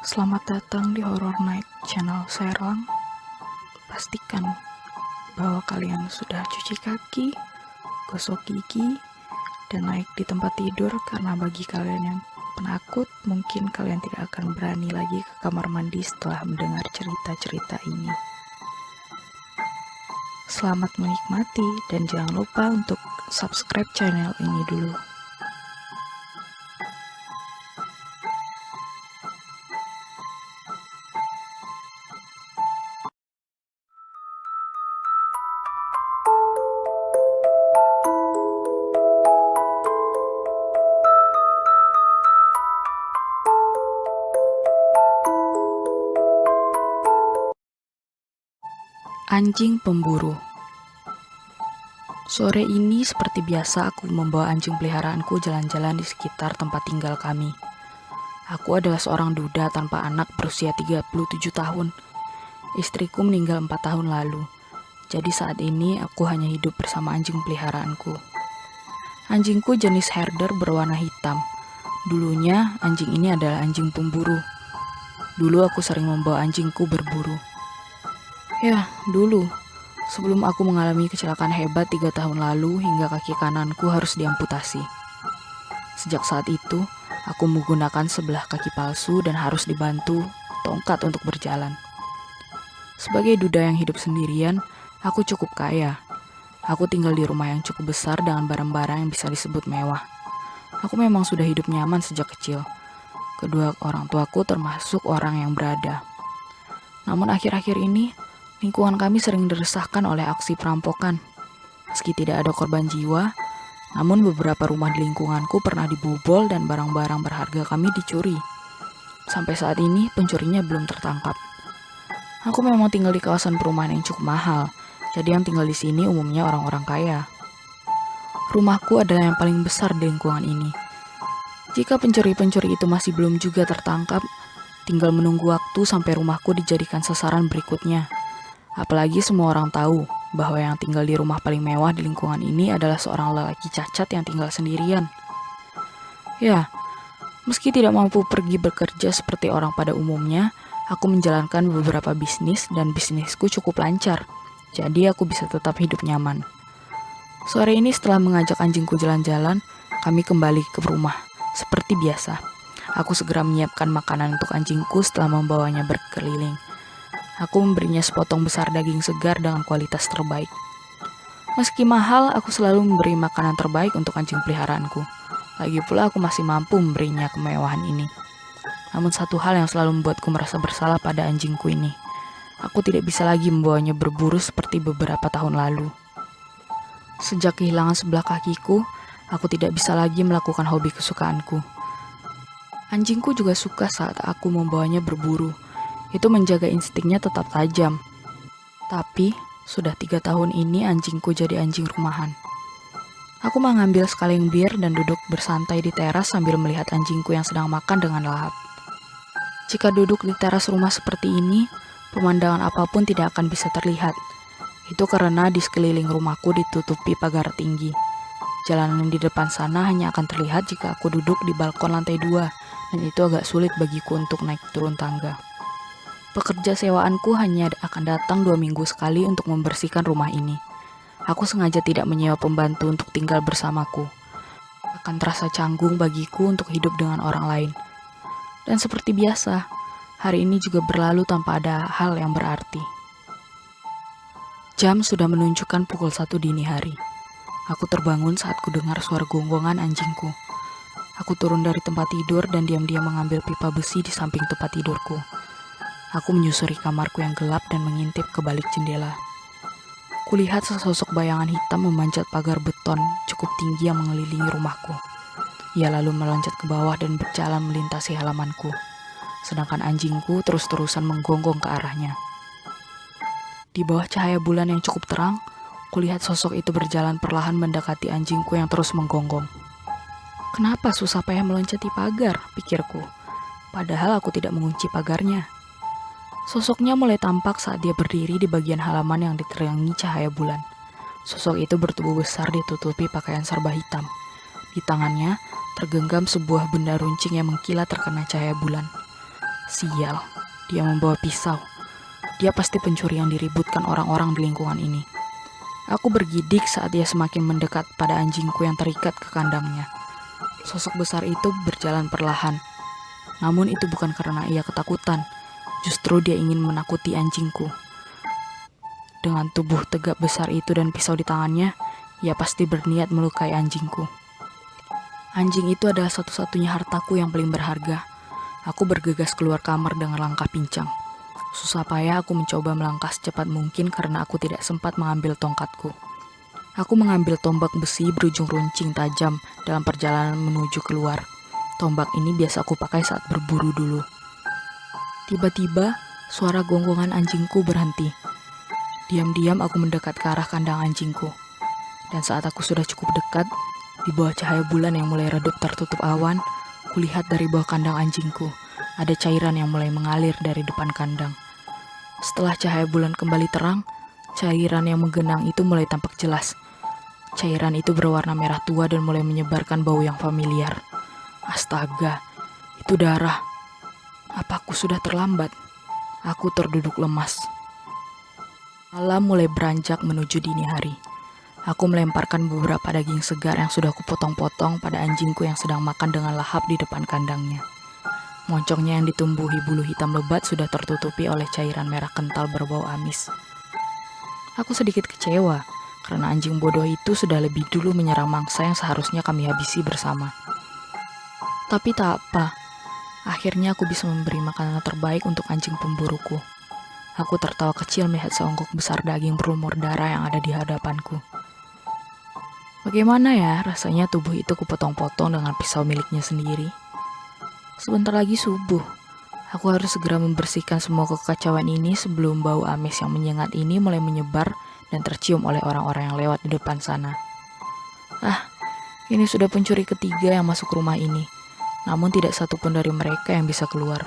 Selamat datang di Horror Night channel Serlang. Pastikan bahwa kalian sudah cuci kaki, gosok gigi, dan naik di tempat tidur karena bagi kalian yang penakut, mungkin kalian tidak akan berani lagi ke kamar mandi setelah mendengar cerita-cerita ini. Selamat menikmati dan jangan lupa untuk subscribe channel ini dulu. Anjing pemburu. Sore ini seperti biasa aku membawa anjing peliharaanku jalan-jalan di sekitar tempat tinggal kami. Aku adalah seorang duda tanpa anak berusia 37 tahun. Istriku meninggal 4 tahun lalu. Jadi saat ini aku hanya hidup bersama anjing peliharaanku. Anjingku jenis herder berwarna hitam. Dulunya anjing ini adalah anjing pemburu. Dulu aku sering membawa anjingku berburu. Ya, dulu. Sebelum aku mengalami kecelakaan hebat 3 tahun lalu hingga kaki kananku harus diamputasi. Sejak saat itu, aku menggunakan sebelah kaki palsu dan harus dibantu tongkat untuk berjalan. Sebagai duda yang hidup sendirian, aku cukup kaya. Aku tinggal di rumah yang cukup besar dengan barang-barang yang bisa disebut mewah. Aku memang sudah hidup nyaman sejak kecil. Kedua orang tuaku termasuk orang yang berada. Namun akhir-akhir ini, lingkungan kami sering diresahkan oleh aksi perampokan. Meski tidak ada korban jiwa, namun beberapa rumah di lingkunganku pernah dibobol dan barang-barang berharga kami dicuri. Sampai saat ini pencurinya belum tertangkap. Aku memang tinggal di kawasan perumahan yang cukup mahal, jadi yang tinggal di sini umumnya orang-orang kaya. Rumahku adalah yang paling besar di lingkungan ini. Jika pencuri-pencuri itu masih belum juga tertangkap, tinggal menunggu waktu sampai rumahku dijadikan sasaran berikutnya. Apalagi semua orang tahu bahwa yang tinggal di rumah paling mewah di lingkungan ini adalah seorang lelaki cacat yang tinggal sendirian. Ya, meski tidak mampu pergi bekerja seperti orang pada umumnya, aku menjalankan beberapa bisnis dan bisnisku cukup lancar, jadi aku bisa tetap hidup nyaman. Sore ini setelah mengajak anjingku jalan-jalan, kami kembali ke rumah. Seperti biasa, aku segera menyiapkan makanan untuk anjingku setelah membawanya berkeliling. Aku memberinya sepotong besar daging segar dengan kualitas terbaik. Meski mahal, aku selalu memberi makanan terbaik untuk anjing peliharaanku. Lagi pula aku masih mampu memberinya kemewahan ini. Namun satu hal yang selalu membuatku merasa bersalah pada anjingku ini. Aku tidak bisa lagi membawanya berburu seperti beberapa tahun lalu. Sejak kehilangan sebelah kakiku, aku tidak bisa lagi melakukan hobi kesukaanku. Anjingku juga suka saat aku membawanya berburu. Itu menjaga instingnya tetap tajam. Tapi, sudah 3 tahun ini anjingku jadi anjing rumahan. Aku mengambil sekaleng bir dan duduk bersantai di teras sambil melihat anjingku yang sedang makan dengan lahap. Jika duduk di teras rumah seperti ini, pemandangan apapun tidak akan bisa terlihat. Itu karena di sekeliling rumahku ditutupi pagar tinggi. Jalanan di depan sana hanya akan terlihat jika aku duduk di balkon lantai 2, dan itu agak sulit bagiku untuk naik turun tangga. Pekerja sewaanku hanya akan datang 2 minggu sekali untuk membersihkan rumah ini. Aku sengaja tidak menyewa pembantu untuk tinggal bersamaku. Akan terasa canggung bagiku untuk hidup dengan orang lain. Dan seperti biasa, hari ini juga berlalu tanpa ada hal yang berarti. Jam sudah menunjukkan pukul 1 dini hari. Aku terbangun saat ku dengar suara gonggongan anjingku. Aku turun dari tempat tidur dan diam-diam mengambil pipa besi di samping tempat tidurku. Aku menyusuri kamarku yang gelap dan mengintip ke balik jendela. Kulihat sesosok bayangan hitam memanjat pagar beton cukup tinggi yang mengelilingi rumahku. Ia lalu meloncat ke bawah dan berjalan melintasi halamanku, sedangkan anjingku terus-terusan menggonggong ke arahnya. Di bawah cahaya bulan yang cukup terang, kulihat sosok itu berjalan perlahan mendekati anjingku yang terus menggonggong. Kenapa susah payah meloncati pagar, pikirku. Padahal aku tidak mengunci pagarnya. Sosoknya mulai tampak saat dia berdiri di bagian halaman yang diterangi cahaya bulan. Sosok itu bertubuh besar ditutupi pakaian serba hitam. Di tangannya tergenggam sebuah benda runcing yang mengkilat terkena cahaya bulan. Sial, dia membawa pisau. Dia pasti pencuri yang diributkan orang-orang di lingkungan ini. Aku bergidik saat dia semakin mendekat pada anjingku yang terikat ke kandangnya. Sosok besar itu berjalan perlahan. Namun itu bukan karena ia ketakutan. Justru dia ingin menakuti anjingku. Dengan tubuh tegap besar itu dan pisau di tangannya, ia pasti berniat melukai anjingku. Anjing itu adalah satu-satunya hartaku yang paling berharga. Aku bergegas keluar kamar dengan langkah pincang. Susah payah aku mencoba melangkah secepat mungkin karena aku tidak sempat mengambil tongkatku. Aku mengambil tombak besi berujung runcing tajam dalam perjalanan menuju keluar. Tombak ini biasa aku pakai saat berburu dulu. Tiba-tiba, suara gonggongan anjingku berhenti. Diam-diam aku mendekat ke arah kandang anjingku. Dan saat aku sudah cukup dekat, di bawah cahaya bulan yang mulai redup tertutup awan, kulihat dari bawah kandang anjingku, ada cairan yang mulai mengalir dari depan kandang. Setelah cahaya bulan kembali terang, cairan yang menggenang itu mulai tampak jelas. Cairan itu berwarna merah tua dan mulai menyebarkan bau yang familiar. Astaga, itu darah. Apa aku sudah terlambat? Aku terduduk lemas. Malam mulai beranjak menuju dini hari. Aku melemparkan beberapa daging segar yang sudah kupotong-potong pada anjingku yang sedang makan dengan lahap di depan kandangnya. Moncongnya yang ditumbuhi bulu hitam lebat sudah tertutupi oleh cairan merah kental berbau amis. Aku sedikit kecewa karena anjing bodoh itu sudah lebih dulu menyerang mangsa yang seharusnya kami habisi bersama. Tapi tak apa, akhirnya aku bisa memberi makanan terbaik untuk anjing pemburuku. Aku tertawa kecil melihat seonggok besar daging berlumur darah yang ada di hadapanku. Bagaimana ya rasanya tubuh itu kupotong-potong dengan pisau miliknya sendiri? Sebentar lagi subuh. Aku harus segera membersihkan semua kekacauan ini sebelum bau amis yang menyengat ini mulai menyebar dan tercium oleh orang-orang yang lewat di depan sana. Ini sudah pencuri ketiga yang masuk rumah ini. Namun tidak satu pun dari mereka yang bisa keluar.